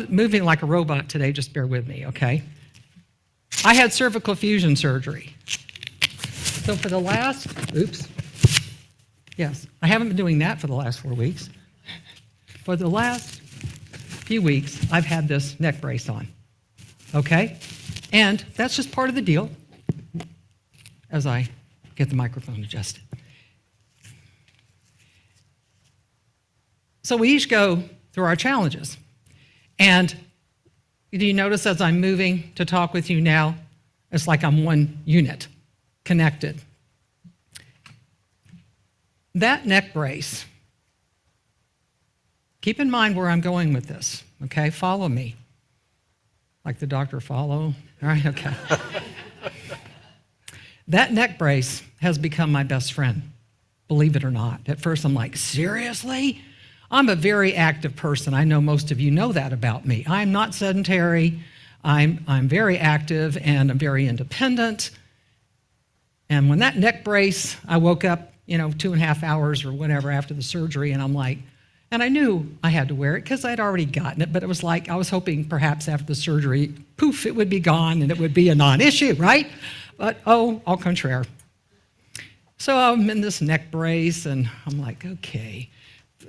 moving like a robot today, just bear with me, okay? I had cervical fusion surgery. So for the last, I haven't been doing that for the last 4 weeks. For the last few weeks, I've had this neck brace on, okay? And that's just part of the deal as I get the microphone adjusted. So we each go through our challenges. And do you notice as I'm moving to talk with you now, it's like I'm one unit, connected. That neck brace, keep in mind where I'm going with this, okay? Follow me. Like the doctor, follow. All right, okay. That neck brace has become my best friend, believe it or not. At first I'm like, seriously? I'm a very active person. I know most of you know that about me. I'm not sedentary. I'm very active and I'm very independent. And when that neck brace, I woke up, 2.5 hours or whatever after the surgery, and I'm like, and I knew I had to wear it because I'd already gotten it, but it was like I was hoping perhaps after the surgery, poof, it would be gone and it would be a non-issue, right? But au contraire. So I'm in this neck brace and I'm like, okay.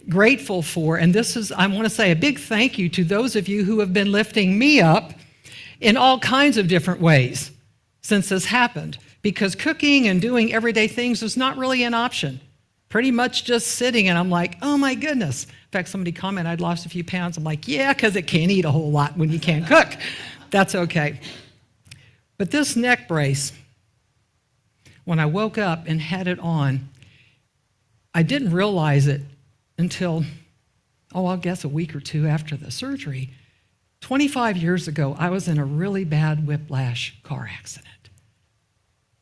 Grateful for, and I want to say a big thank you to those of you who have been lifting me up in all kinds of different ways since this happened, because cooking and doing everyday things is not really an option. Pretty much just sitting, and I'm like, oh my goodness. In fact, somebody commented I'd lost a few pounds. I'm like, yeah, because it can't eat a whole lot when you can't cook. That's okay. But this neck brace, when I woke up and had it on, I didn't realize it until, I guess a week or two after the surgery. 25 years ago, I was in a really bad whiplash car accident.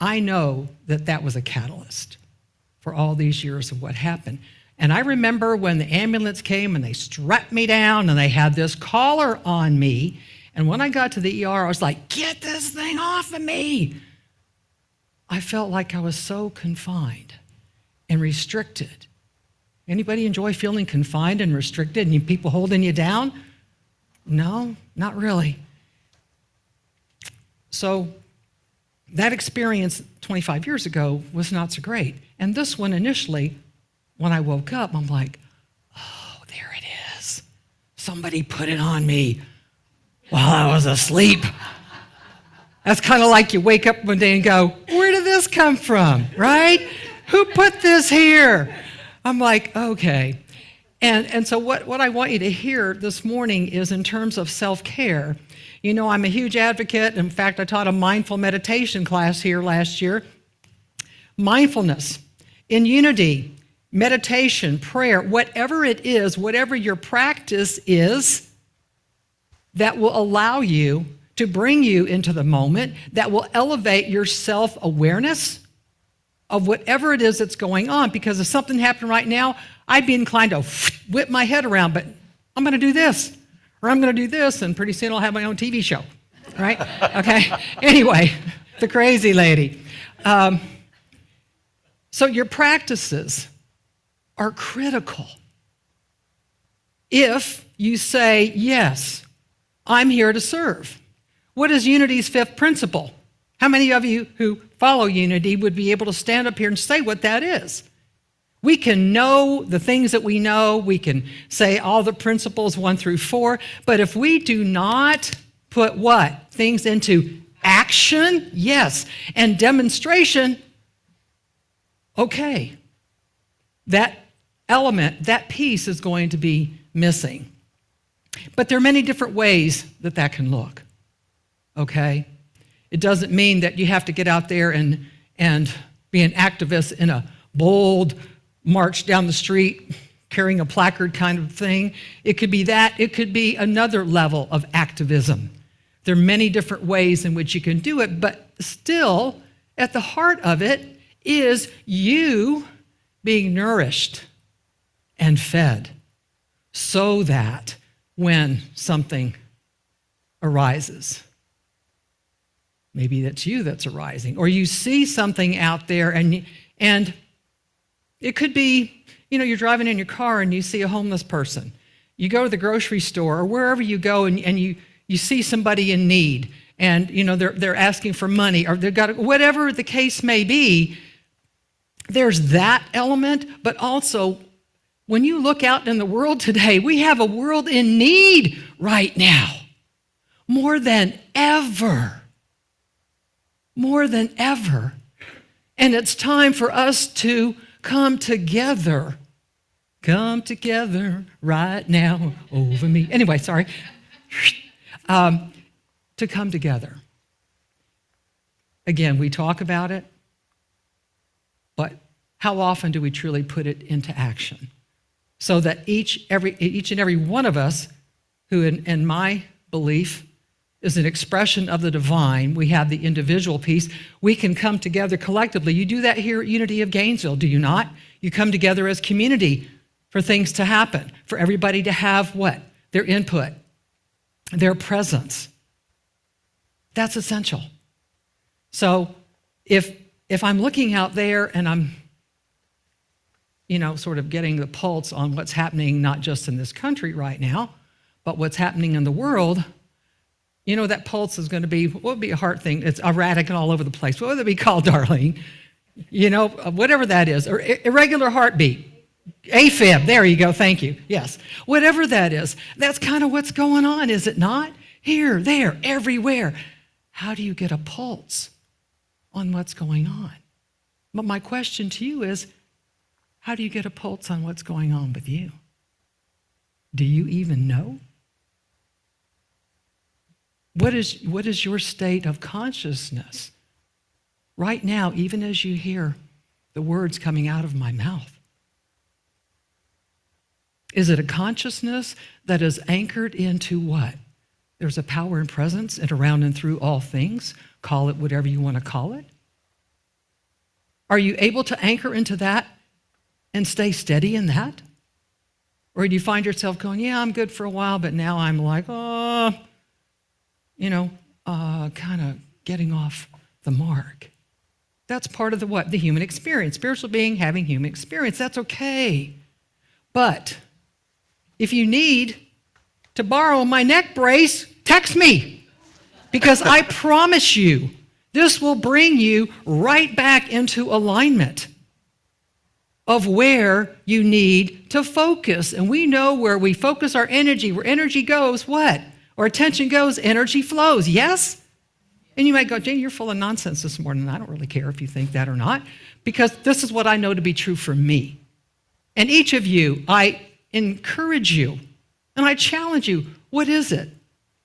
I know that was a catalyst for all these years of what happened. And I remember when the ambulance came and they strapped me down and they had this collar on me. And when I got to the ER, I was like, get this thing off of me. I felt like I was so confined and restricted. Anybody enjoy feeling confined and restricted and people holding you down? No, not really. So that experience 25 years ago was not so great. And this one initially, when I woke up, I'm like, oh, there it is. Somebody put it on me while I was asleep. That's kind of like you wake up one day and go, where did this come from, right? Who put this here? I'm like, okay. And so what I want you to hear this morning is in terms of self-care. I'm a huge advocate. In fact, I taught a mindful meditation class here last year. Mindfulness, in unity, meditation, prayer, whatever it is, whatever your practice is, that will allow you to bring you into the moment, that will elevate your self-awareness of whatever it is that's going on. Because if something happened right now, I'd be inclined to whip my head around, but I'm going to do this, or I'm going to do this, and pretty soon I'll have my own TV show, right? Okay? Anyway, the crazy lady. So your practices are critical. If you say, yes, I'm here to serve. What is Unity's fifth principle? How many of you who follow Unity would be able to stand up here and say what that is? We can know the things that we know. We can say all the principles 1 through 4. But if we do not put what? Things into action? Yes. And demonstration? Okay. That element, that piece is going to be missing. But there are many different ways that can look. Okay? It doesn't mean that you have to get out there and be an activist in a bold march down the street carrying a placard kind of thing. It could be that. It could be another level of activism. There are many different ways in which you can do it, but still, at the heart of it is you being nourished and fed so that when something arises, maybe that's you that's arising, or you see something out there and it could be, you're driving in your car and you see a homeless person. You go to the grocery store or wherever you go and you see somebody in need and they're asking for money or they've got whatever the case may be. There's that element, but also when you look out in the world today, we have a world in need right now. More than ever. More than ever. And it's time for us to come together. Come together right now over me. Anyway, sorry. To come together. Again, we talk about it, but how often do we truly put it into action? So that each and every one of us, who in my belief is an expression of the divine, we have the individual piece, we can come together collectively. You do that here at Unity of Gainesville, do you not? You come together as community for things to happen, for everybody to have what? Their input, their presence. That's essential. So if I'm looking out there and I'm sort of getting the pulse on what's happening, not just in this country right now, but what's happening in the world, that pulse is going to be, what would be a heart thing? It's erratic and all over the place. What would it be called, Darlene? Whatever that is, or irregular heartbeat. AFib, there you go, thank you. Yes, whatever that is, that's kind of what's going on, is it not? Here, there, everywhere. How do you get a pulse on what's going on? But my question to you is, how do you get a pulse on what's going on with you? Do you even know? What is your state of consciousness right now, even as you hear the words coming out of my mouth? Is it a consciousness that is anchored into what? There's a power and presence and around and through all things. Call it whatever you want to call it. Are you able to anchor into that and stay steady in that? Or do you find yourself going, yeah, I'm good for a while, but now I'm like, kind of getting off the mark. That's part of the human experience. Spiritual being having human experience. That's okay. But if you need to borrow my neck brace, text me. Because I promise you, this will bring you right back into alignment of where you need to focus. And we know where we focus our energy, where energy goes, what? Or attention goes, energy flows, yes? And you might go, Jeanie, you're full of nonsense this morning. I don't really care if you think that or not, because this is what I know to be true for me. And each of you, I encourage you, and I challenge you, what is it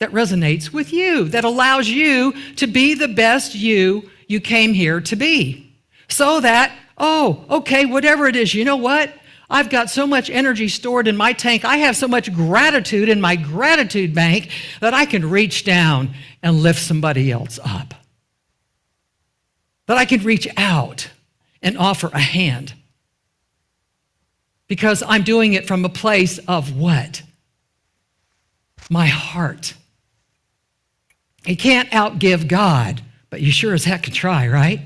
that resonates with you, that allows you to be the best you came here to be? So that, whatever it is, you know what? I've got so much energy stored in my tank. I have so much gratitude in my gratitude bank that I can reach down and lift somebody else up. That I can reach out and offer a hand. Because I'm doing it from a place of what? My heart. You can't outgive God, but you sure as heck can try, right?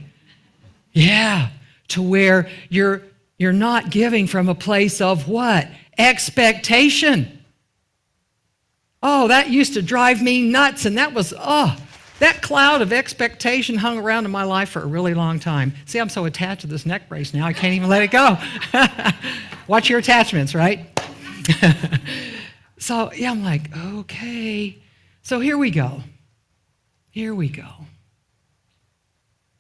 Yeah, to where you're not giving from a place of what? Expectation. Oh, that used to drive me nuts, and that was, that cloud of expectation hung around in my life for a really long time. See, I'm so attached to this neck brace now, I can't even let it go. Watch your attachments, right? So, yeah, I'm like, okay. So here we go. Here we go.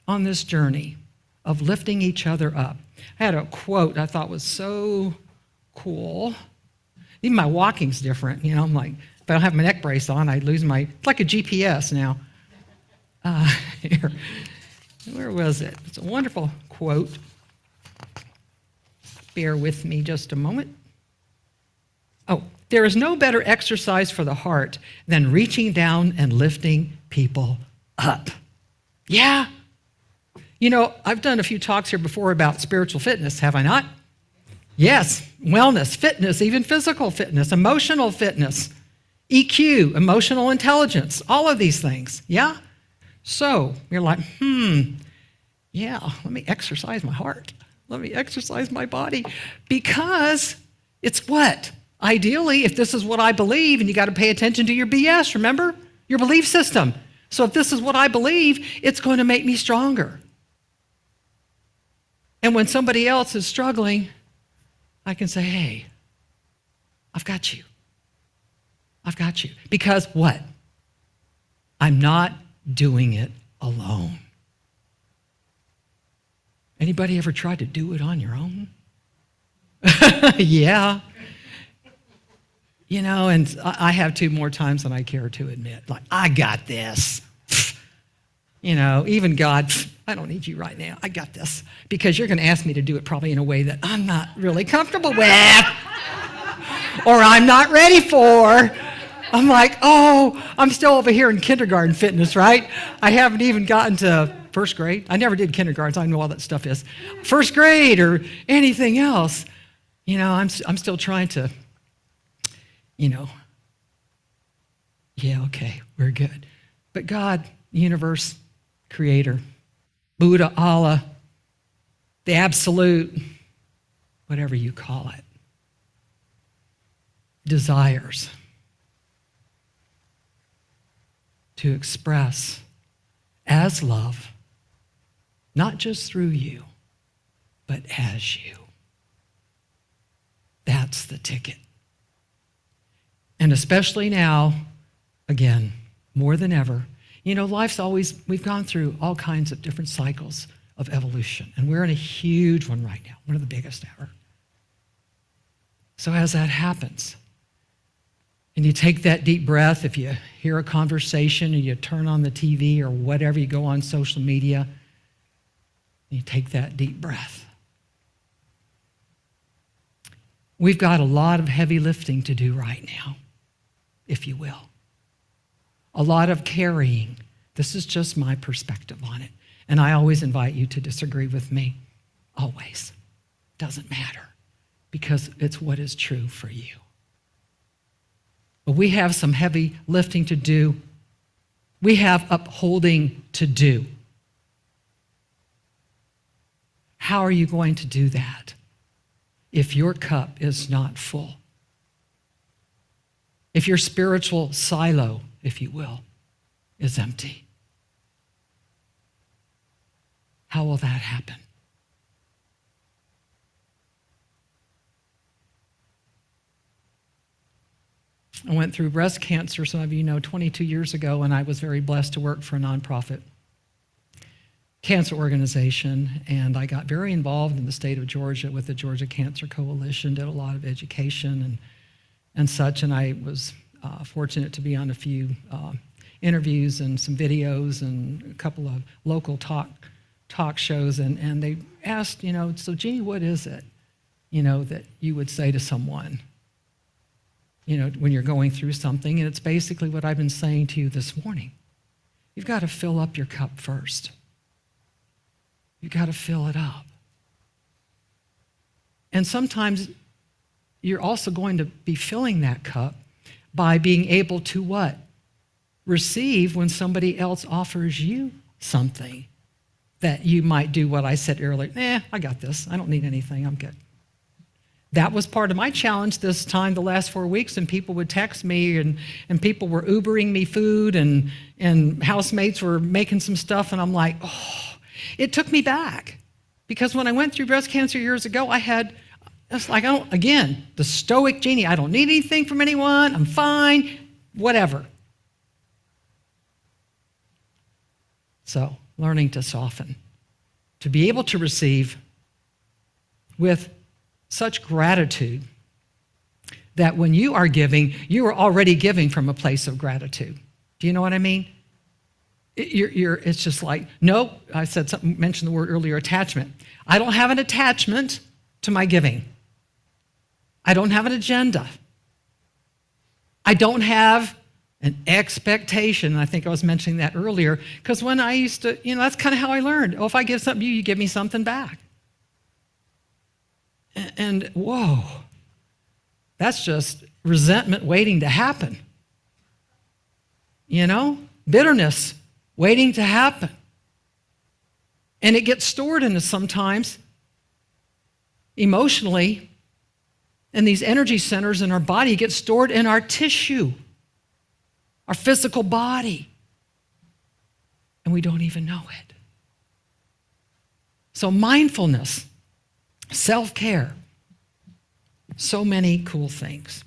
On this journey of lifting each other up. I had a quote I thought was so cool. Even my walking's different. I'm like, if I don't have my neck brace on, I lose it's like a GPS now. Here. Where was it? It's a wonderful quote. Bear with me just a moment. There is no better exercise for the heart than reaching down and lifting people up. Yeah. I've done a few talks here before about spiritual fitness, have I not? Yes, wellness, fitness, even physical fitness, emotional fitness, EQ, emotional intelligence, all of these things, yeah? So you're like, yeah, let me exercise my heart. Let me exercise my body. Because it's what? Ideally, if this is what I believe, and you got to pay attention to your BS, remember? Your belief system. So if this is what I believe, it's going to make me stronger. And when somebody else is struggling, I can say, hey, I've got you. I've got you. Because what? I'm not doing it alone. Anybody ever tried to do it on your own? Yeah. You know, and I have two more times than I care to admit. Like, I got this. You know, even God, I don't need you right now. I got this. Because you're going to ask me to do it probably in a way that I'm not really comfortable with. Or I'm not ready for. I'm like, oh, I'm still over here in kindergarten fitness, right? I haven't even gotten to first grade. I never did kindergarten, so I know all that stuff is. First grade or anything else. You know, I'm still trying to, you know, yeah, okay, we're good. But God, universe, creator, Buddha, Allah, the absolute, whatever you call it, desires to express as love, not just through you, but as you. That's the ticket. And especially now, again, more than ever, you know, life's always, we've gone through all kinds of different cycles of evolution, and we're in a huge one right now, one of the biggest ever. So as that happens, and you take that deep breath, if you hear a conversation or you turn on the TV or whatever, you go on social media, and you take that deep breath. We've got a lot of heavy lifting to do right now, if you will. A lot of carrying. This is just my perspective on it. And I always invite you to disagree with me. Always. Doesn't matter. Because it's what is true for you. But we have some heavy lifting to do. We have upholding to do. How are you going to do that if your cup is not full? If your spiritual silo, if you will, is empty? How will that happen? I went through breast cancer, some of you know, 22 years ago, and I was very blessed to work for a nonprofit cancer organization, and I got very involved in the state of Georgia with the Georgia Cancer Coalition, did a lot of education and such, and I was fortunate to be on a few interviews and some videos and a couple of local talk shows, and they asked, you know, so Jeanie, what is it, you know, that you would say to someone, you know, when you're going through something? And it's basically what I've been saying to you this morning. You've got to fill up your cup first. You've got to fill it up. And sometimes you're also going to be filling that cup by being able to what? Receive when somebody else offers you something that you might do what I said earlier. I got this. I don't need anything. I'm good. That was part of my challenge this time, the last 4 weeks, and people would text me, and people were Ubering me food, and housemates were making some stuff, and I'm like, oh, it took me back. Because when I went through breast cancer years ago, it's like, again, the stoic Jeanie, I don't need anything from anyone, I'm fine, whatever. So, learning to soften, to be able to receive with such gratitude that when you are giving, you are already giving from a place of gratitude. Do you know what I mean? It's just like, no, I said something, mentioned the word earlier, attachment. I don't have an attachment to my giving. I don't have an agenda. I don't have an expectation. And I think I was mentioning that earlier, because when I used to, you know, that's kind of how I learned. Oh, if I give something to you, you give me something back. And whoa, that's just resentment waiting to happen. You know, bitterness waiting to happen. And it gets stored in us sometimes, emotionally, And these energy centers in our body get stored in our tissue, our physical body. And we don't even know it. So mindfulness, self-care, so many cool things.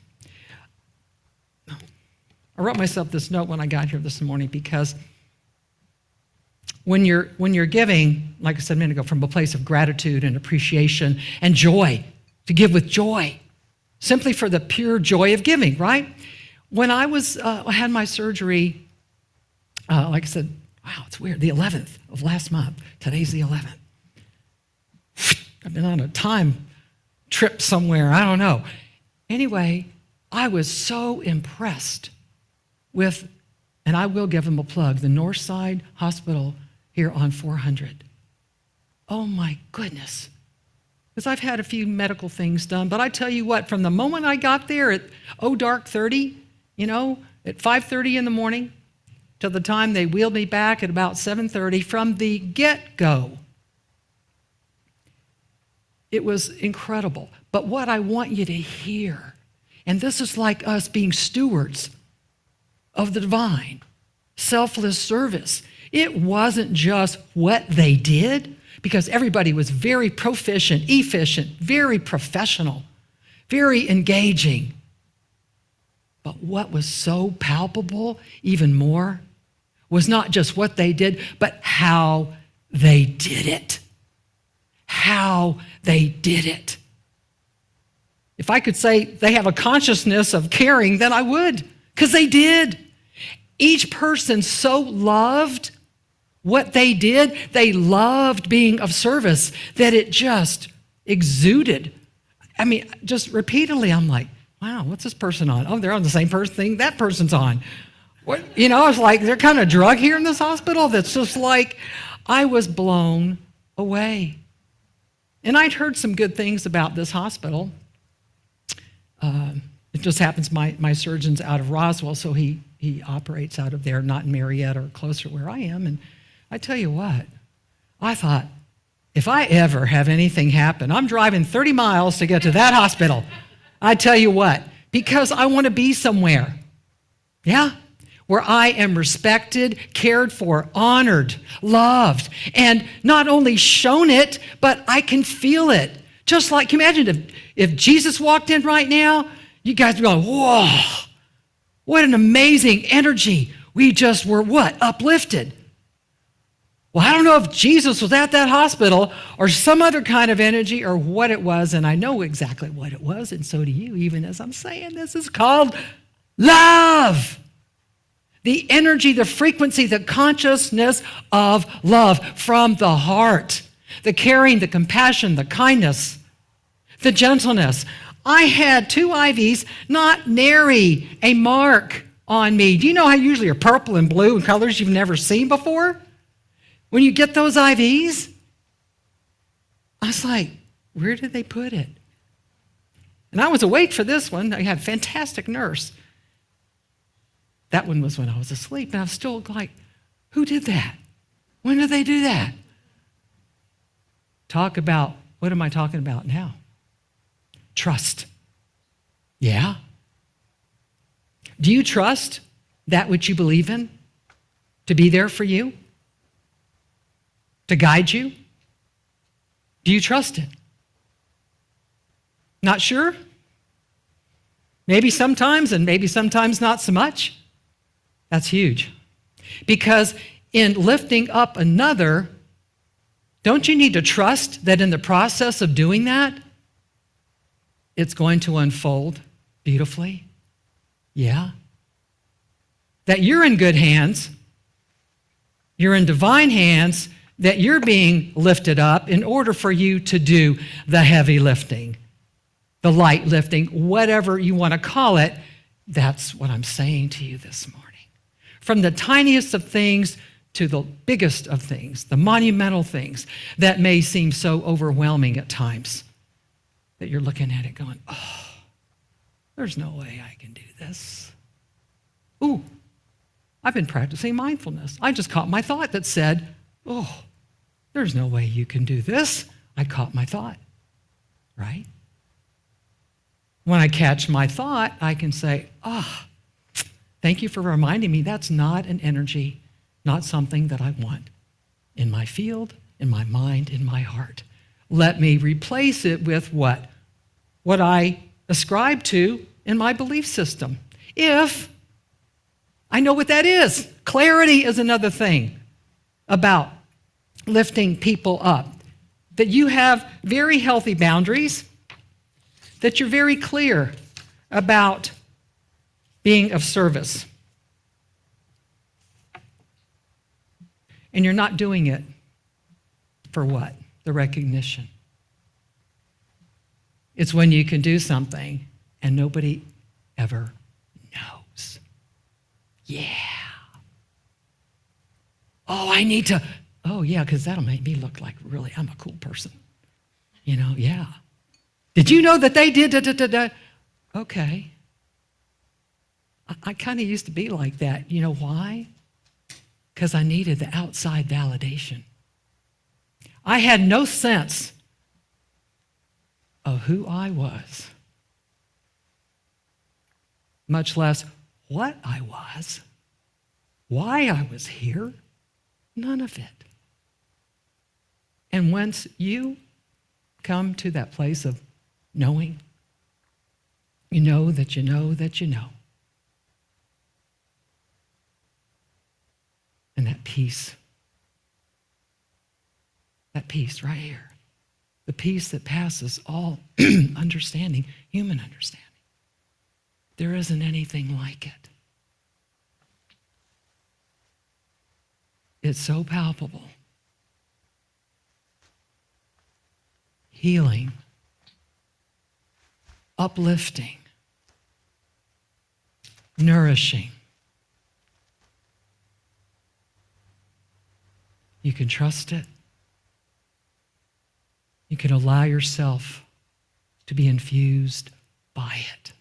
I wrote myself this note when I got here this morning because when you're giving, like I said a minute ago, from a place of gratitude and appreciation and joy, to give with joy, simply for the pure joy of giving, right? When I had my surgery, like I said, wow, it's weird, the 11th of last month. Today's the 11th. I've been on a time trip somewhere, I don't know. Anyway, I was so impressed with, and I will give them a plug, the Northside Hospital here on 400. Oh my goodness. Because I've had a few medical things done, but I tell you what, from the moment I got there at dark 30, at 5:30 in the morning, till the time they wheeled me back at about 7:30, from the get-go, it was incredible. But what I want you to hear, and this is like us being stewards of the divine, selfless service. It wasn't just what they did, because everybody was very proficient, efficient, very professional, very engaging. But what was so palpable, even more, was not just what they did, but how they did it. How they did it. If I could say they have a consciousness of caring, then I would, because they did. Each person so loved what they did. They loved being of service that it just exuded. I mean, just repeatedly, I'm like, wow, what's this person on? Oh, they're on the same thing that person's on. What, it's like they're kind of drug here in this hospital. That's just like, I was blown away. And I'd heard some good things about this hospital. It just happens my surgeon's out of Roswell, so he operates out of there, not in Marietta or closer where I am. And I tell you what, I thought, if I ever have anything happen, I'm driving 30 miles to get to that hospital. I tell you what, because I want to be somewhere, where I am respected, cared for, honored, loved, and not only shown it, but I can feel it. Just like, can you imagine if Jesus walked in right now, you guys would be going, whoa, what an amazing energy. We just were uplifted. Well, I don't know if Jesus was at that hospital or some other kind of energy or what it was, and I know exactly what it was, and so do you, even as I'm saying this. Is called love. The energy, the frequency, the consciousness of love from the heart. The caring, the compassion, the kindness, the gentleness. I had 2 IVs, not nary a mark on me. Do you know how usually are purple and blue in colors you've never seen before? When you get those IVs, I was like, where did they put it? And I was awake for this one. I had a fantastic nurse. That one was when I was asleep, and I was still like, who did that? When did they do that? What am I talking about now? Trust. Yeah? Do you trust that which you believe in to be there for you? To guide you? Do you trust it? Not sure? Maybe sometimes, and maybe sometimes not so much. That's huge. Because in lifting up another, don't you need to trust that in the process of doing that, it's going to unfold beautifully? Yeah. That you're in good hands, you're in divine hands, that you're being lifted up in order for you to do the heavy lifting, the light lifting, whatever you want to call it. That's what I'm saying to you this morning. From the tiniest of things to the biggest of things, the monumental things that may seem so overwhelming at times that you're looking at it going, oh, there's no way I can do this. Ooh, I've been practicing mindfulness. I just caught my thought that said, oh, there's no way you can do this. I caught my thought, right? When I catch my thought, I can say, oh, thank you for reminding me that's not an energy, not something that I want in my field, in my mind, in my heart. Let me replace it with what? What I ascribe to in my belief system. If I know what that is. Clarity is another thing about lifting people up. That you have very healthy boundaries, that you're very clear about being of service. And you're not doing it for what? The recognition. It's when you can do something and nobody ever knows. Yeah. Oh, I need to. Oh, yeah, because that'll make me look like really I'm a cool person. Yeah. Did you know that they did da-da-da-da? Okay. I kind of used to be like that. You know why? Because I needed the outside validation. I had no sense of who I was, much less what I was, why I was here, none of it. And once you come to that place of knowing, you know that you know that you know. And that peace right here, the peace that passes all understanding, human understanding. There isn't anything like it. It's so palpable. Healing, uplifting, nourishing. You can trust it. You can allow yourself to be infused by it.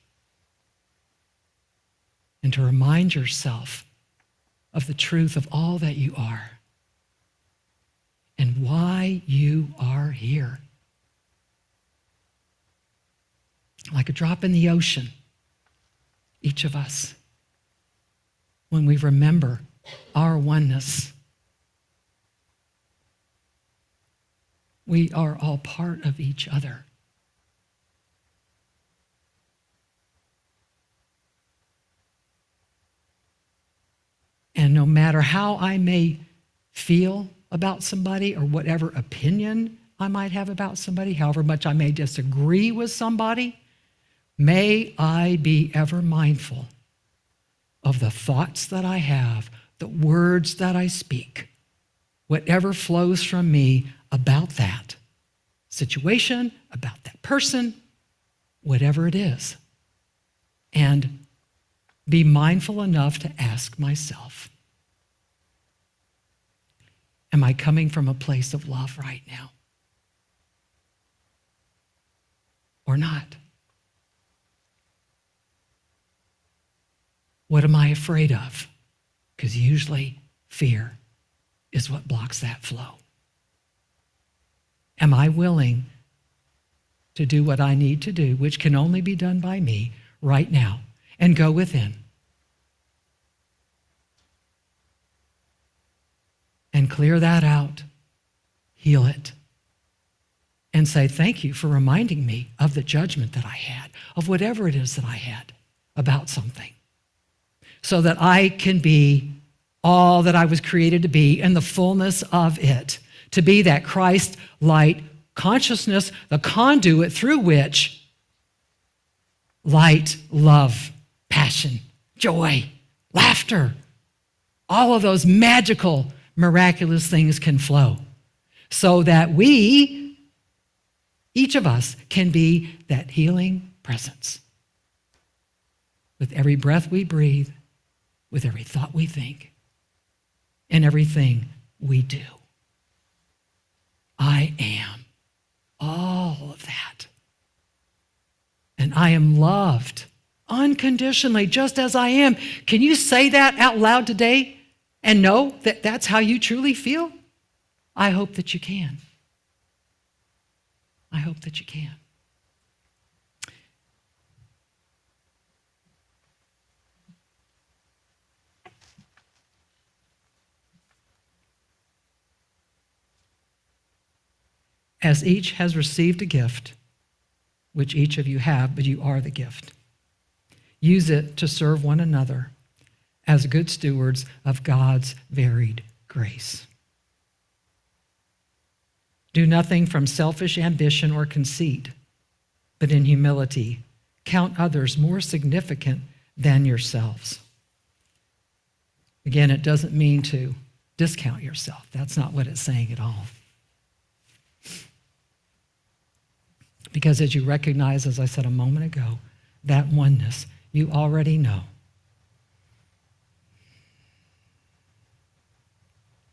And to remind yourself of the truth of all that you are and why you are here. Like a drop in the ocean, each of us, when we remember our oneness. We are all part of each other. And no matter how I may feel about somebody or whatever opinion I might have about somebody, however much I may disagree with somebody, may I be ever mindful of the thoughts that I have, the words that I speak, whatever flows from me about that situation, about that person, whatever it is. And be mindful enough to ask myself, am I coming from a place of love right now? Or not? What am I afraid of? Because usually fear is what blocks that flow. Am I willing to do what I need to do, which can only be done by me right now, and go within and clear that out, heal it, and say, thank you for reminding me of the judgment that I had, of whatever it is that I had about something, so that I can be all that I was created to be in the fullness of it, to be that Christ-light consciousness, the conduit through which light, love, passion, joy, laughter, all of those magical, miraculous things can flow, so that we, each of us, can be that healing presence. With every breath we breathe, with every thought we think, and everything we do. I am all of that. And I am loved unconditionally, just as I am. Can you say that out loud today and know that that's how you truly feel? I hope that you can. I hope that you can. As each has received a gift, which each of you have, but you are the gift. Use it to serve one another as good stewards of God's varied grace. Do nothing from selfish ambition or conceit, but in humility, count others more significant than yourselves. Again, it doesn't mean to discount yourself. That's not what it's saying at all. Because as you recognize, as I said a moment ago, that oneness, you already know.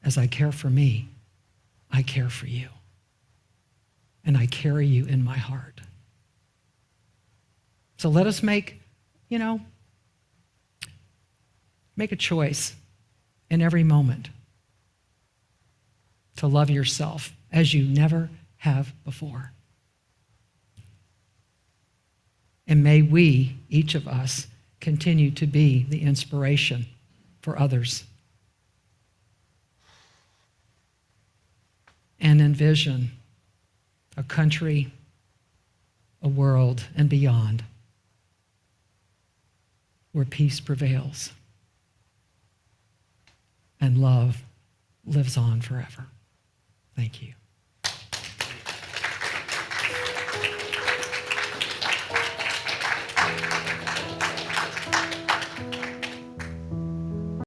As I care for me, I care for you. And I carry you in my heart. So let us make a choice in every moment to love yourself as you never have before. And may we, each of us, continue to be the inspiration for others. And envision a country, a world, and beyond where peace prevails and love lives on forever. Thank you.